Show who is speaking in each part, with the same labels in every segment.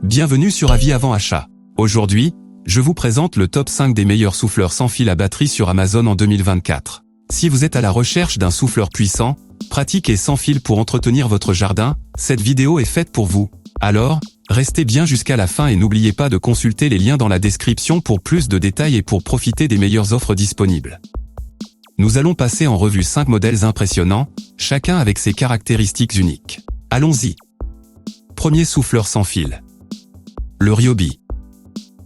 Speaker 1: Bienvenue sur Avis avant achat. Aujourd'hui, je vous présente le top 5 des meilleurs souffleurs sans fil à batterie sur Amazon en 2024. Si vous êtes à la recherche d'un souffleur puissant, pratique et sans fil pour entretenir votre jardin, cette vidéo est faite pour vous. Alors, restez bien jusqu'à la fin et n'oubliez pas de consulter les liens dans la description pour plus de détails et pour profiter des meilleures offres disponibles. Nous allons passer en revue 5 modèles impressionnants, chacun avec ses caractéristiques uniques. Allons-y. Premier souffleur sans fil. Le Ryobi.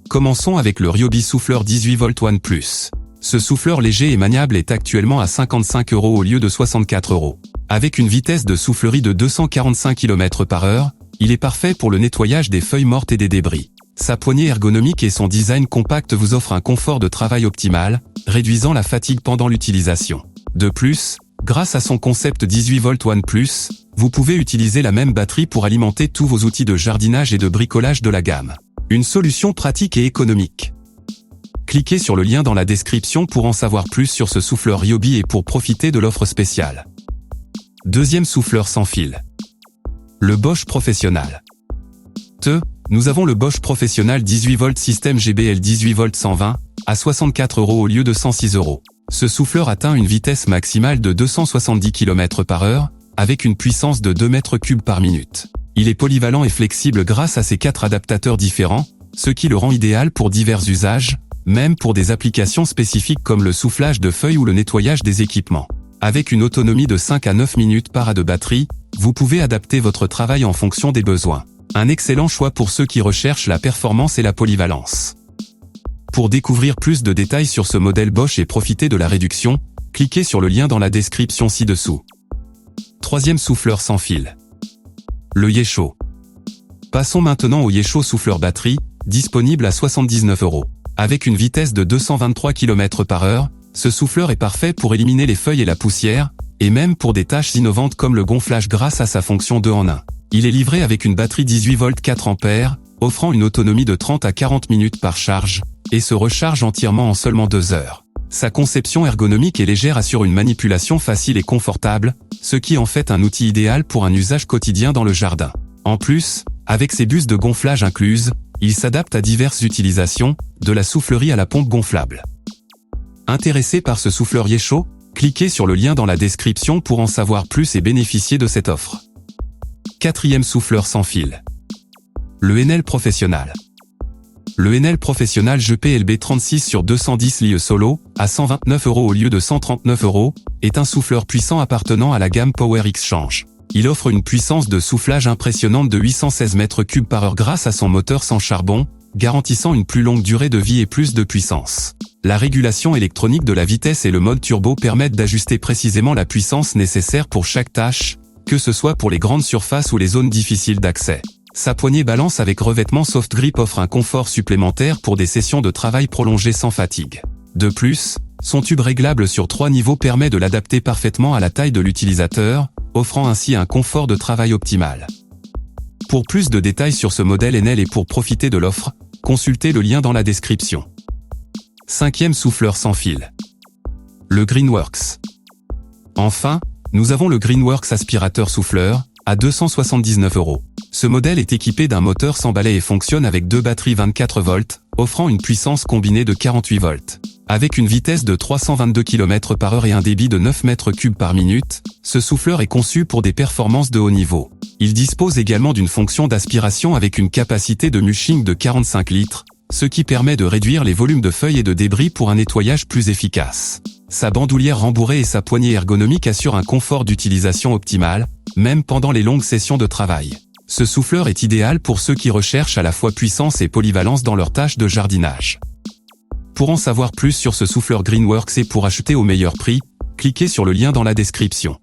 Speaker 1: Commençons avec le Ryobi souffleur 18V One Plus. Ce souffleur léger et maniable est actuellement à 55 € au lieu de 64 €. Avec une vitesse de soufflerie de 245 km/h, il est parfait pour le nettoyage des feuilles mortes et des débris. Sa poignée ergonomique et son design compact vous offrent un confort de travail optimal, réduisant la fatigue pendant l'utilisation. De plus, grâce à son concept 18V One Plus, vous pouvez utiliser la même batterie pour alimenter tous vos outils de jardinage et de bricolage de la gamme. Une solution pratique et économique. Cliquez sur le lien dans la description pour en savoir plus sur ce souffleur Ryobi et pour profiter de l'offre spéciale. Deuxième souffleur sans fil. Le Bosch Professional. Nous avons le Bosch Professional 18V système GBL 18V 120, à 64 € au lieu de 106 €. Ce souffleur atteint une vitesse maximale de 270 km/h, avec une puissance de 2 m3 par minute. Il est polyvalent et flexible grâce à ses 4 adaptateurs différents, ce qui le rend idéal pour divers usages, même pour des applications spécifiques comme le soufflage de feuilles ou le nettoyage des équipements. Avec une autonomie de 5 à 9 minutes par de batterie, vous pouvez adapter votre travail en fonction des besoins. Un excellent choix pour ceux qui recherchent la performance et la polyvalence. Pour découvrir plus de détails sur ce modèle Bosch et profiter de la réduction, cliquez sur le lien dans la description ci-dessous. Troisième souffleur sans fil. Le Yesho. Passons maintenant au Yesho souffleur batterie, disponible à 79 €. Avec une vitesse de 223 km/h, ce souffleur est parfait pour éliminer les feuilles et la poussière, et même pour des tâches innovantes comme le gonflage grâce à sa fonction 2 en 1. Il est livré avec une batterie 18V 4A, offrant une autonomie de 30 à 40 minutes par charge, et se recharge entièrement en seulement 2 heures. Sa conception ergonomique et légère assure une manipulation facile et confortable, ce qui en fait un outil idéal pour un usage quotidien dans le jardin. En plus, avec ses buses de gonflage incluses, il s'adapte à diverses utilisations, de la soufflerie à la pompe gonflable. Intéressé par ce souffleur Yesho? Cliquez sur le lien dans la description pour en savoir plus et bénéficier de cette offre. Quatrième souffleur sans fil. Le Enel Professional. Le Enel Professional GPLB 36/210 lieu solo, à 129 € au lieu de 139 €, est un souffleur puissant appartenant à la gamme Power Exchange. Il offre une puissance de soufflage impressionnante de 816 m3/h grâce à son moteur sans charbon, garantissant une plus longue durée de vie et plus de puissance. La régulation électronique de la vitesse et le mode turbo permettent d'ajuster précisément la puissance nécessaire pour chaque tâche, que ce soit pour les grandes surfaces ou les zones difficiles d'accès. Sa poignée balance avec revêtement soft grip offre un confort supplémentaire pour des sessions de travail prolongées sans fatigue. De plus, son tube réglable sur 3 niveaux permet de l'adapter parfaitement à la taille de l'utilisateur, offrant ainsi un confort de travail optimal. Pour plus de détails sur ce modèle Enel et pour profiter de l'offre, consultez le lien dans la description. Cinquième souffleur sans fil. Le Greenworks. Enfin, nous avons le Greenworks aspirateur souffleur, à 279 €. Ce modèle est équipé d'un moteur sans balai et fonctionne avec 2 batteries 24 volts, offrant une puissance combinée de 48 volts. Avec une vitesse de 322 km/h et un débit de 9 m3 par minute, ce souffleur est conçu pour des performances de haut niveau. Il dispose également d'une fonction d'aspiration avec une capacité de mulching de 45 litres, ce qui permet de réduire les volumes de feuilles et de débris pour un nettoyage plus efficace. Sa bandoulière rembourrée et sa poignée ergonomique assurent un confort d'utilisation optimal, même pendant les longues sessions de travail. Ce souffleur est idéal pour ceux qui recherchent à la fois puissance et polyvalence dans leurs tâches de jardinage. Pour en savoir plus sur ce souffleur Greenworks et pour acheter au meilleur prix, cliquez sur le lien dans la description.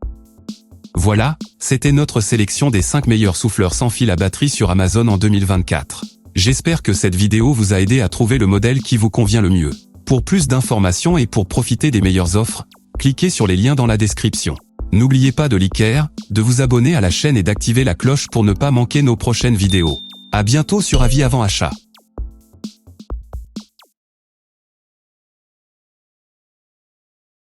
Speaker 1: Voilà, c'était notre sélection des 5 meilleurs souffleurs sans fil à batterie sur Amazon en 2024. J'espère que cette vidéo vous a aidé à trouver le modèle qui vous convient le mieux. Pour plus d'informations et pour profiter des meilleures offres, cliquez sur les liens dans la description. N'oubliez pas de liker, de vous abonner à la chaîne et d'activer la cloche pour ne pas manquer nos prochaines vidéos. À bientôt sur Avis avant achat.